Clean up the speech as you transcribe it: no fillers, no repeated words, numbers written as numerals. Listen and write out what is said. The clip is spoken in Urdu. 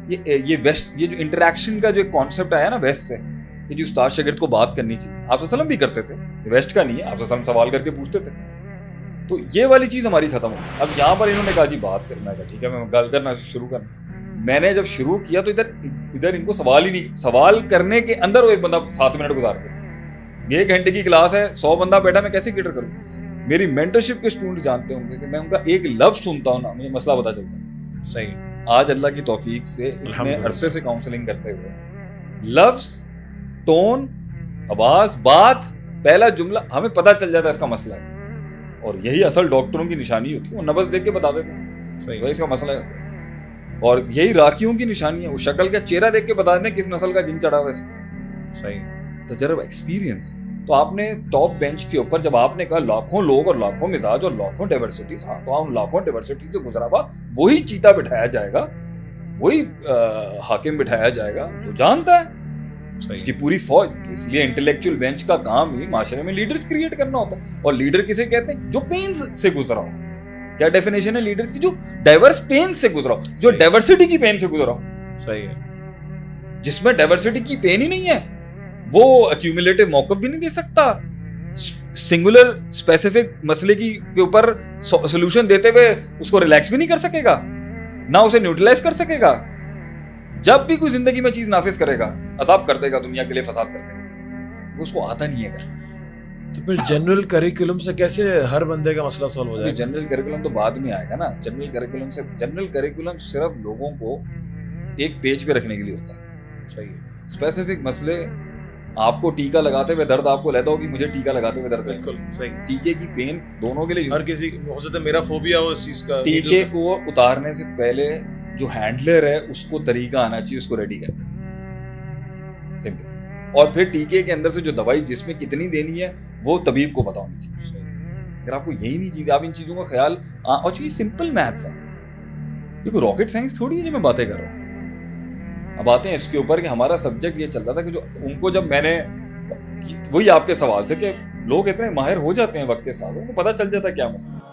یہ ویسٹ, یہ جو انٹریکشن کا جو ایک کانسیپٹ آیا نا ویسٹ سے, یہ جو استاد شاگرد کو بات کرنی چاہیے, آپ صلی اللہ علیہ وسلم بھی کرتے تھے, ویسٹ کا نہیں ہے, آپ صلی اللہ علیہ وسلم سوال کر کے پوچھتے تھے. تو یہ والی چیز ہماری ختم ہو. اب یہاں پر انہوں نے کہا جی بات کرنا ہے, ٹھیک ہے میں گل کرنا شروع کرنا. میں نے جب شروع کیا تو ادھر ان کو سوال ہی نہیں, سوال کرنے کے اندر وہ ایک بندہ 7 منٹ گزار دے. 1 گھنٹے کی کلاس ہے, 100 بندہ بیٹھا, میں کیسے کیٹر کروں. میری مینٹرشپ کے اسٹوڈنٹ جانتے ہوں گے کہ میں ان کا ایک لفظ سنتا ہوں نا, مجھے مسئلہ پتا چلتا ہے. صحیح. آج اللہ کی توفیق سے اتنے عرصے سے کاؤنسلنگ کرتے ہوئے لفظ, ٹون, آواز, بات, پہلا جملہ ہمیں پتہ چل جاتا ہے اس کا مسئلہ ہے. اور یہی اصل ڈاکٹروں کی نشانی ہوتی ہے, وہ نبض دیکھ کے بتا دیتے ہیں صحیح اس کا مسئلہ ہے. اور یہی راکیوں کی نشانی ہے, وہ شکل کا چہرہ دیکھ کے بتا دیتے ہیں کس نسل کا جن چڑھا ہوا ہے اس کو. صحیح. تجربہ, ایکسپیرینس. تو آپ نے ٹاپ بینچ کے اوپر جب آپ نے کہا لاکھوں لوگ اور لاکھوں مزاج اور لاکھوں ڈائیورسٹیز, ہاں تو ان لاکھوں ڈائیورسٹیز سے گزرا ہوا وہی چیتا بٹھایا جائے گا, وہی حاکم بٹھایا جائے گا جو جانتا ہے اس کی پوری فوج. اس لیے انٹلیکچوئل بینچ کا کام ہی معاشرے میں لیڈرز کریٹ کرنا ہوتا ہے. اور لیڈر کسے کہتے ہیں؟ جو پینز سے گزرا ہو. کیا ڈیفینیشن ہے لیڈرز کی؟ جو ڈائیورس پین سے گزرا ہو, جو ڈائیورسٹی کی پین سے گزرا ہو. صحیح ہے. جس میں ڈائیورسٹی کی پین ہی نہیں ہے وہ ایکیومولیٹو موقف بھی نہیں دے سکتا. سنگولر اسپیسیفک مسئلے کے اوپر سولوشن دیتے ہوئے اس کو ریلیکس بھی نہیں کر سکے گا, نہ اسے نیوٹرلائز کر سکے گا. جب بھی کوئی زندگی میں چیز نافذ کرے گا, عذاب کر دے گا, دنیا کے لیے فساد کر دے گا, وہ اس کو آتا نہیں ہے. تو پھر جنرل کریکولم سے کیسے ہر بندے کا مسئلہ سالو ہو جائے گا؟ جنرل کریکولم تو بعد میں آئے گا نا. جنرل کریکولم صرف لوگوں کو ایک پیج پہ رکھنے کے لیے ہوتا ہے. صحیح. اسپیسیفک مسئلے, آپ کو ٹیکا لگاتے ہوئے درد آپ کو لیتا ہو کہ مجھے ٹیکا لگاتے ہوئے درد ہے. بالکل صحیح. ٹیکے کی پین دونوں کے لیے, ہر کسی ہو سکتا ہے میرا فوبیا ہو اس چیز کا. ٹیکے کو اتارنے سے پہلے جو ہینڈلر ہے اس کو طریقہ آنا چاہیے اس کو ریڈی کرنے کا, سمپل. اور پھر ٹیکے کے اندر سے جو دوائی جس میں کتنی دینی ہے وہ طبیب کو پتا ہونی چاہیے. اگر آپ کو یہی نہیں چیز, آپ ان چیزوں کا خیال, اور یہ سمپل میتھس ہے, یہ کوئی راکٹ سائنس تھوڑی ہے جو میں باتیں کر رہا ہوں. اب آتے ہیں اس کے اوپر کہ ہمارا سبجیکٹ یہ چل رہا تھا کہ جو ان کو, جب میں نے وہی آپ کے سوال سے کہ لوگ اتنے ماہر ہو جاتے ہیں وقت کے ساتھ, ان کو پتہ چل جاتا ہے کیا مسئلہ ہے.